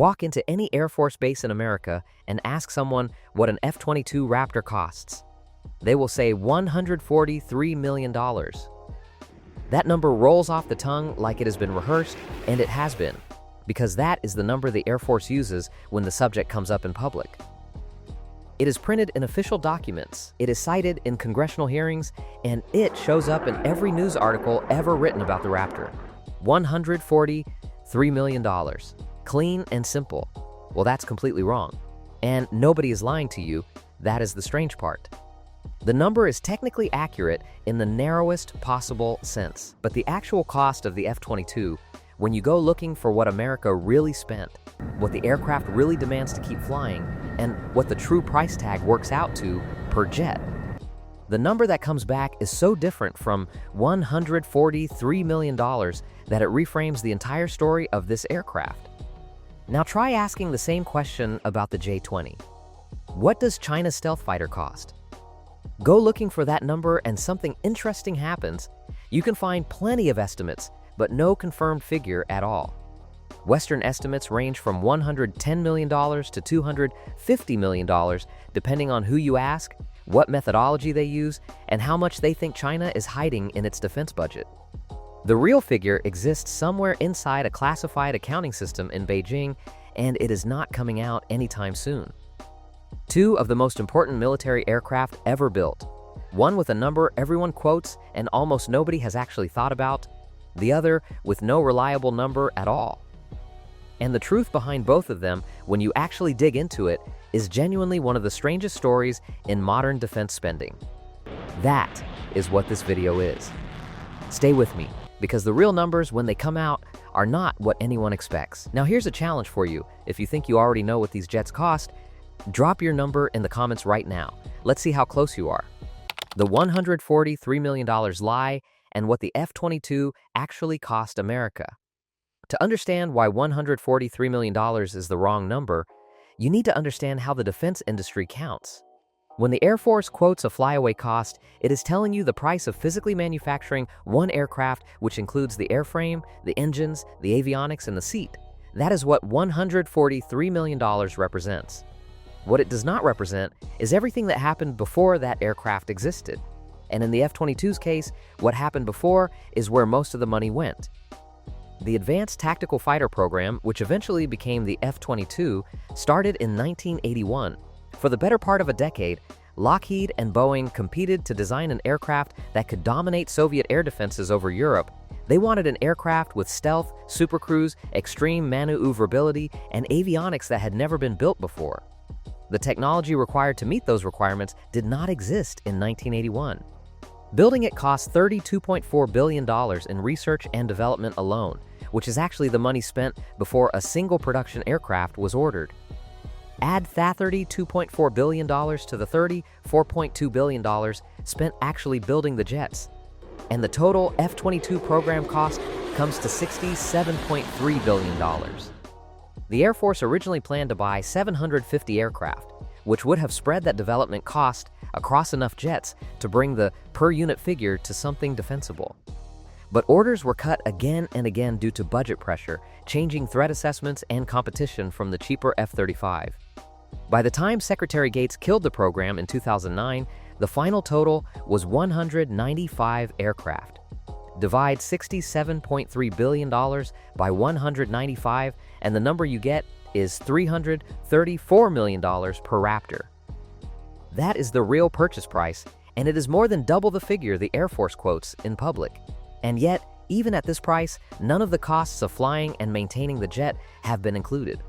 Walk into any Air Force base in America and ask someone what an F-22 Raptor costs. They will say $143 million. That number rolls off the tongue like it has been rehearsed, and it has been, because that is the number the Air Force uses when the subject comes up in public. It is printed in official documents, it is cited in congressional hearings, and it shows up in every news article ever written about the Raptor. $143 million. Clean and simple. Well, that's completely wrong. And nobody is lying to you. That is the strange part. The number is technically accurate in the narrowest possible sense, but the actual cost of the F-22, when you go looking for what America really spent, what the aircraft really demands to keep flying, and what the true price tag works out to per jet, the number that comes back is so different from $143 million that it reframes the entire story of this aircraft. Now try asking the same question about the J-20. What does China's stealth fighter cost? Go looking for that number and something interesting happens. You can find plenty of estimates, but no confirmed figure at all. Western estimates range from $110 million to $250 million, depending on who you ask, what methodology they use, and how much they think China is hiding in its defense budget. The real figure exists somewhere inside a classified accounting system in Beijing, and it is not coming out anytime soon. Two of the most important military aircraft ever built, one with a number everyone quotes and almost nobody has actually thought about, the other with no reliable number at all. And the truth behind both of them, when you actually dig into it, is genuinely one of the strangest stories in modern defense spending. That is what this video is. Stay with me, because the real numbers, when they come out, are not what anyone expects. Now here's a challenge for you. If you think you already know what these jets cost, drop your number in the comments right now. Let's see how close you are. The $143 million lie, and what the F-22 actually cost America. To understand why $143 million is the wrong number, you need to understand how the defense industry counts. When the Air Force quotes a flyaway cost, it is telling you the price of physically manufacturing one aircraft, which includes the airframe, the engines, the avionics, and the seat. That is what $143 million represents. What it does not represent is everything that happened before that aircraft existed. And in the F-22's case, what happened before is where most of the money went. The Advanced Tactical Fighter Program, which eventually became the F-22, started in 1981. For the better part of a decade, Lockheed and Boeing competed to design an aircraft that could dominate Soviet air defenses over Europe. They wanted an aircraft with stealth, supercruise, extreme maneuverability, and avionics that had never been built before. The technology required to meet those requirements did not exist in 1981. Building it cost $32.4 billion in research and development alone, which is actually the money spent before a single production aircraft was ordered. Add that $32.4 billion to the $34.2 billion spent actually building the jets, and the total F-22 program cost comes to $67.3 billion. The Air Force originally planned to buy 750 aircraft, which would have spread that development cost across enough jets to bring the per-unit figure to something defensible. But orders were cut again and again due to budget pressure, changing threat assessments and competition from the cheaper F-35. By the time Secretary Gates killed the program in 2009, the final total was 195 aircraft. Divide $67.3 billion by 195, and the number you get is $334 million per Raptor. That is the real purchase price, and it is more than double the figure the Air Force quotes in public. And yet, even at this price, none of the costs of flying and maintaining the jet have been included.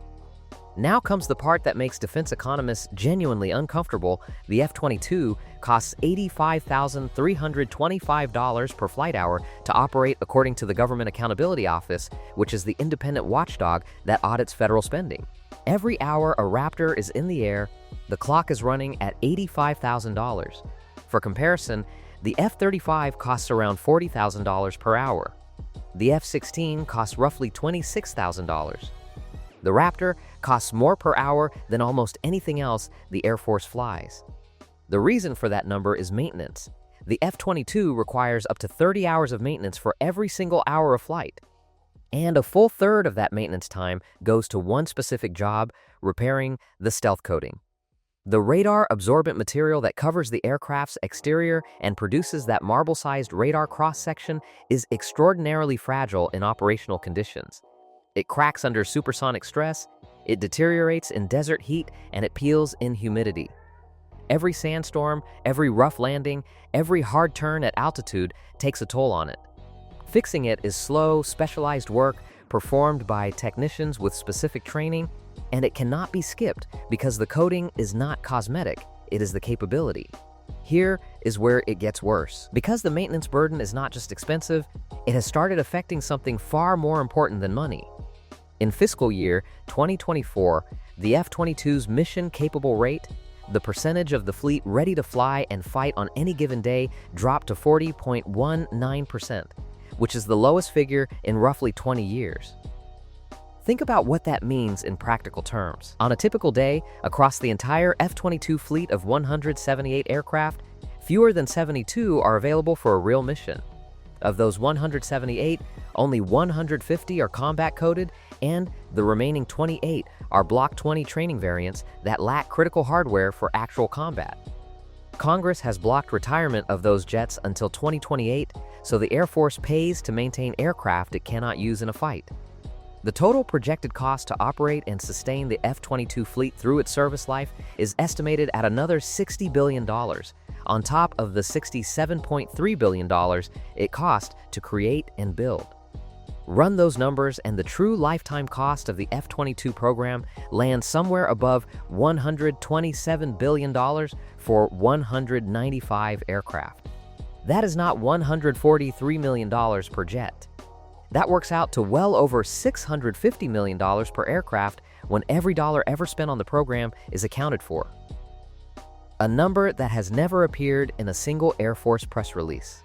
Now comes the part that makes defense economists genuinely uncomfortable. The F-22 costs $85,325 per flight hour to operate, according to the Government Accountability Office, which is the independent watchdog that audits federal spending. Every hour a Raptor is in the air, the clock is running at $85,000. For comparison, the F-35 costs around $40,000 per hour. The F-16 costs roughly $26,000. The Raptor costs more per hour than almost anything else the Air Force flies. The reason for that number is maintenance. The F-22 requires up to 30 hours of maintenance for every single hour of flight. and a full third of that maintenance time goes to one specific job, repairing the stealth coating. The radar-absorbent material that covers the aircraft's exterior and produces that marble-sized radar cross-section is extraordinarily fragile in operational conditions. It cracks under supersonic stress, it deteriorates in desert heat, and it peels in humidity. Every sandstorm, every rough landing, every hard turn at altitude takes a toll on it. Fixing it is slow, specialized work performed by technicians with specific training, and it cannot be skipped because the coating is not cosmetic, it is the capability. Here is where it gets worse. Because the maintenance burden is not just expensive, it has started affecting something far more important than money. In fiscal year 2024, the F-22's mission-capable rate, the percentage of the fleet ready to fly and fight on any given day, dropped to 40.19%, which is the lowest figure in roughly 20 years. Think about what that means in practical terms. On a typical day, across the entire F-22 fleet of 178 aircraft, fewer than 72 are available for a real mission. Of those 178, only 150 are combat-coded, and the remaining 28 are Block 20 training variants that lack critical hardware for actual combat. Congress has blocked retirement of those jets until 2028, so the Air Force pays to maintain aircraft it cannot use in a fight. The total projected cost to operate and sustain the F-22 fleet through its service life is estimated at another $60 billion, on top of the $67.3 billion it cost to create and build. Run those numbers and the true lifetime cost of the F-22 program lands somewhere above $127 billion for 195 aircraft. That is not $143 million per jet. That works out to well over $650 million per aircraft when every dollar ever spent on the program is accounted for. A number that has never appeared in a single Air Force press release.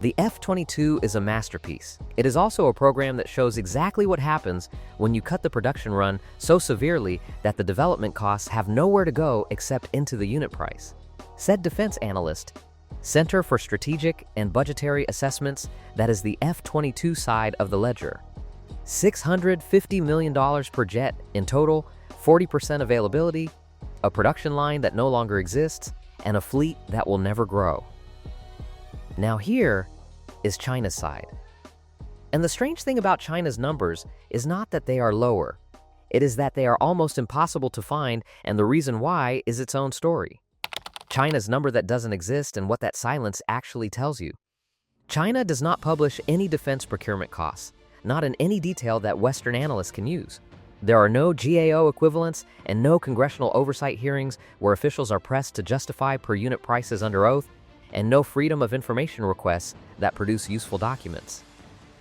The F-22 is a masterpiece. It is also a program that shows exactly what happens when you cut the production run so severely that the development costs have nowhere to go except into the unit price, said defense analyst, Center for Strategic and Budgetary Assessments, that is the F-22 side of the ledger. $650 million per jet in total, 40% availability, a production line that no longer exists, and a fleet that will never grow. Now here is China's side. And the strange thing about China's numbers is not that they are lower. It is that they are almost impossible to find, and the reason why is its own story. China's number that doesn't exist and what that silence actually tells you. China does not publish any defense procurement costs, not in any detail that Western analysts can use. There are no GAO equivalents and no congressional oversight hearings where officials are pressed to justify per unit prices under oath, and no Freedom of Information requests that produce useful documents.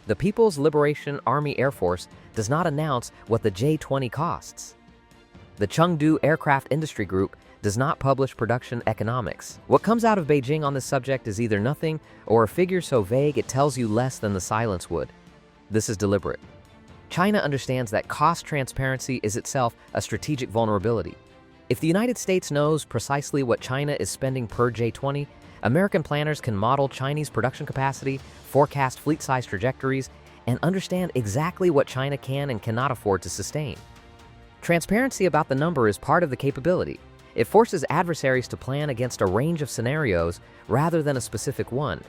The People's Liberation Army Air Force does not announce what the J-20 costs. The Chengdu Aircraft Industry Group does not publish production economics. What comes out of Beijing on this subject is either nothing or a figure so vague it tells you less than the silence would. This is deliberate. China understands that cost transparency is itself a strategic vulnerability. If the United States knows precisely what China is spending per J-20, American planners can model Chinese production capacity, forecast fleet size trajectories, and understand exactly what China can and cannot afford to sustain. Transparency about the number is part of the capability. It forces adversaries to plan against a range of scenarios rather than a specific one,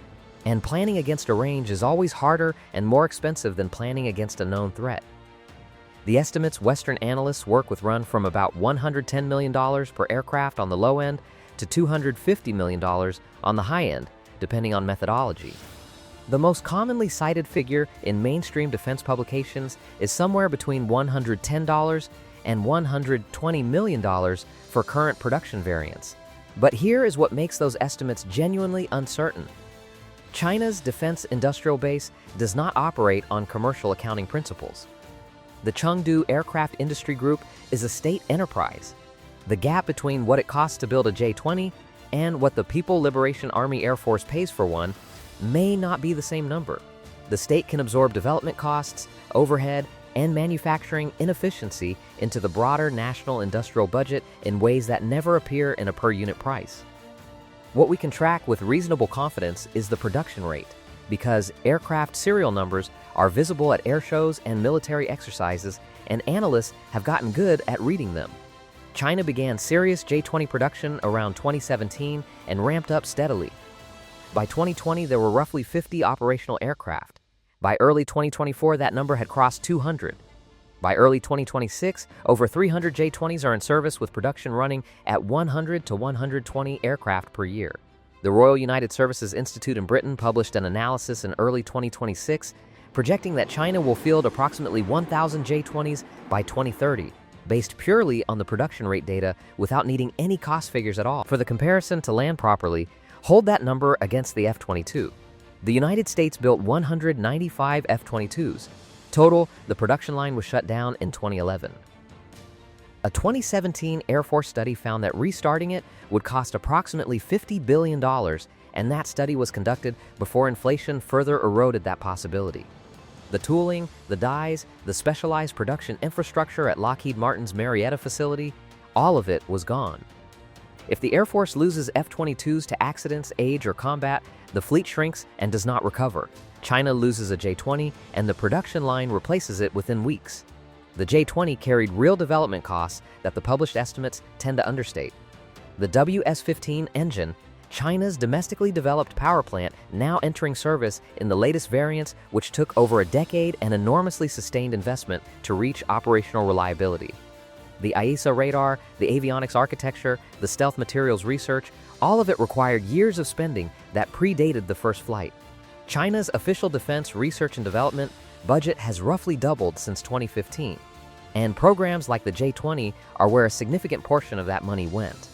and planning against a range is always harder and more expensive than planning against a known threat. The estimates Western analysts work with run from about $110 million per aircraft on the low end to $250 million on the high end, depending on methodology. The most commonly cited figure in mainstream defense publications is somewhere between $110 and $120 million for current production variants. But here is what makes those estimates genuinely uncertain. China's defense industrial base does not operate on commercial accounting principles. The Chengdu Aircraft Industry Group is a state enterprise. The gap between what it costs to build a J-20 and what the People Liberation Army Air Force pays for one may not be the same number. The state can absorb development costs, overhead, and manufacturing inefficiency into the broader national industrial budget in ways that never appear in a per-unit price. What we can track with reasonable confidence is the production rate, because aircraft serial numbers are visible at air shows and military exercises, and analysts have gotten good at reading them. China began serious J-20 production around 2017 and ramped up steadily. By 2020, there were roughly 50 operational aircraft. By early 2024, that number had crossed 200. By early 2026, over 300 J-20s are in service with production running at 100 to 120 aircraft per year. The Royal United Services Institute in Britain published an analysis in early 2026 projecting that China will field approximately 1,000 J-20s by 2030, based purely on the production rate data without needing any cost figures at all. For the comparison to land properly, hold that number against the F-22. The United States built 195 F-22s. Total, the production line was shut down in 2011. A 2017 Air Force study found that restarting it would cost approximately $50 billion, and that study was conducted before inflation further eroded that possibility. The tooling, the dies, the specialized production infrastructure at Lockheed Martin's Marietta facility, all of it was gone. If the Air Force loses F-22s to accidents, age, or combat, the fleet shrinks and does not recover. China loses a J-20, and the production line replaces it within weeks. The J-20 carried real development costs that the published estimates tend to understate. The WS-15 engine, China's domestically developed power plant, now entering service in the latest variants, which took over a decade and enormously sustained investment to reach operational reliability. The AESA radar, the avionics architecture, the stealth materials research, all of it required years of spending that predated the first flight. China's official defense research and development budget has roughly doubled since 2015, and programs like the J-20 are where a significant portion of that money went.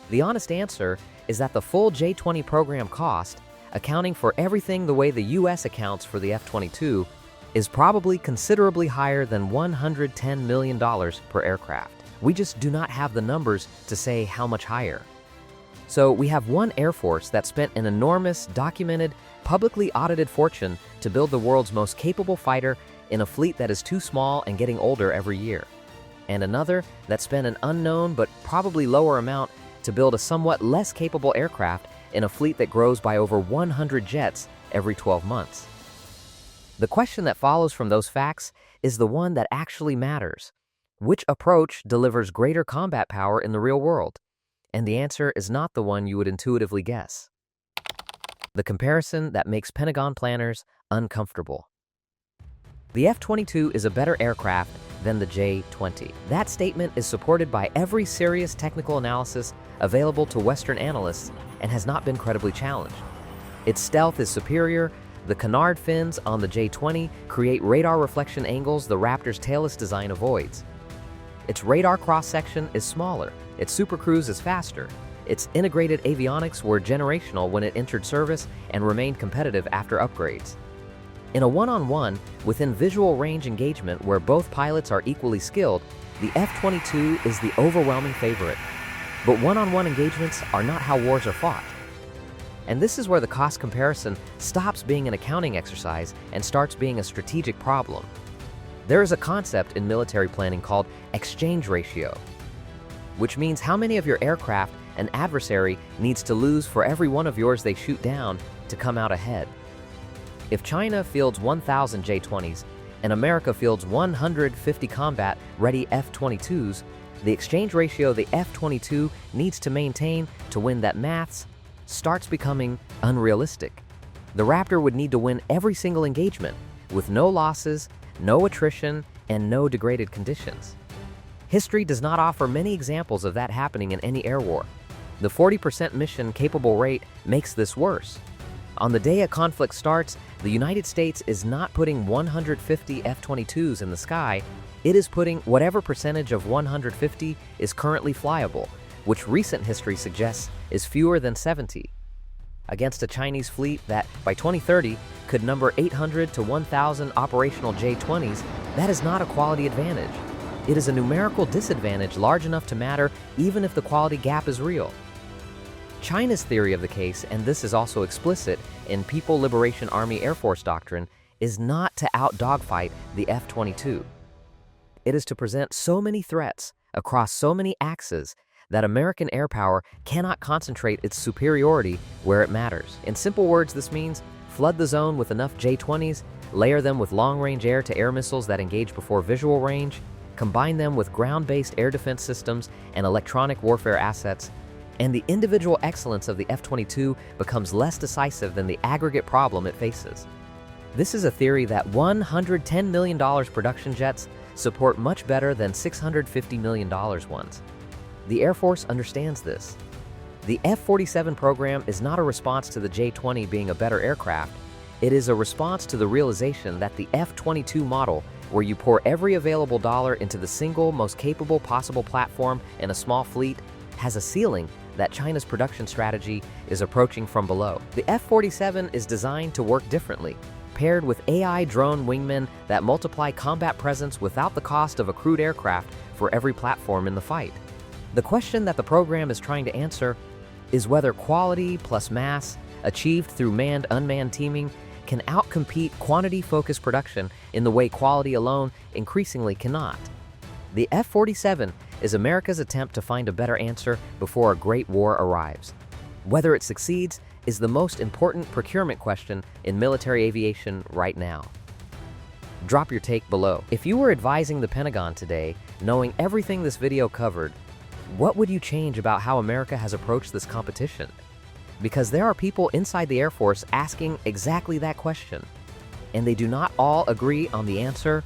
The honest answer is that the full J-20 program cost, accounting for everything the way the US accounts for the F-22, is probably considerably higher than $110 million per aircraft. We just do not have the numbers to say how much higher. So we have one Air Force that spent an enormous, documented, publicly audited fortune to build the world's most capable fighter in a fleet that is too small and getting older every year, and another that spent an unknown but probably lower amount to build a somewhat less capable aircraft in a fleet that grows by over 100 jets every 12 months. The question that follows from those facts is the one that actually matters. Which approach delivers greater combat power in the real world? And the answer is not the one you would intuitively guess. The comparison that makes Pentagon planners uncomfortable. The F-22 is a better aircraft than the J-20. That statement is supported by every serious technical analysis available to Western analysts and has not been credibly challenged. Its stealth is superior. The canard fins on the J-20 create radar reflection angles the Raptor's tailless design avoids. Its radar cross-section is smaller. Its supercruise is faster. Its integrated avionics were generational when it entered service and remained competitive after upgrades. In a one-on-one, within visual range engagement where both pilots are equally skilled, the F-22 is the overwhelming favorite. But one-on-one engagements are not how wars are fought. And this is where the cost comparison stops being an accounting exercise and starts being a strategic problem. There is a concept in military planning called exchange ratio, which means how many of your aircraft an adversary needs to lose for every one of yours they shoot down to come out ahead. If China fields 1,000 J-20s and America fields 150 combat-ready F-22s, the exchange ratio the F-22 needs to maintain to win that maths starts becoming unrealistic. The Raptor would need to win every single engagement with no losses, no attrition, and no degraded conditions. History does not offer many examples of that happening in any air war. The 40% mission-capable rate makes this worse. On the day a conflict starts, the United States is not putting 150 F-22s in the sky, it is putting whatever percentage of 150 is currently flyable, which recent history suggests is fewer than 70. Against a Chinese fleet that, by 2030, could number 800 to 1,000 operational J-20s, that is not a quality advantage. It is a numerical disadvantage large enough to matter even if the quality gap is real. China's theory of the case, and this is also explicit in People Liberation Army Air Force doctrine, is not to out-dogfight the F-22. It is to present so many threats across so many axes that American air power cannot concentrate its superiority where it matters. In simple words, this means flood the zone with enough J-20s, layer them with long-range air-to-air missiles that engage before visual range, combine them with ground-based air defense systems and electronic warfare assets, and the individual excellence of the F-22 becomes less decisive than the aggregate problem it faces. This is a theory that $110 million production jets support much better than $650 million ones. The Air Force understands this. The F-47 program is not a response to the J-20 being a better aircraft. It is a response to the realization that the F-22 model, where you pour every available dollar into the single most capable possible platform in a small fleet, has a ceiling that China's production strategy is approaching from below. The F-47 is designed to work differently, paired with AI drone wingmen that multiply combat presence without the cost of a crewed aircraft for every platform in the fight. The question that the program is trying to answer is whether quality plus mass, achieved through manned-unmanned teaming, can outcompete quantity-focused production in the way quality alone increasingly cannot. The F-47 is America's attempt to find a better answer before a great war arrives. Whether it succeeds is the most important procurement question in military aviation right now. Drop your take below. If you were advising the Pentagon today, knowing everything this video covered, what would you change about how America has approached this competition? Because there are people inside the Air Force asking exactly that question, and they do not all agree on the answer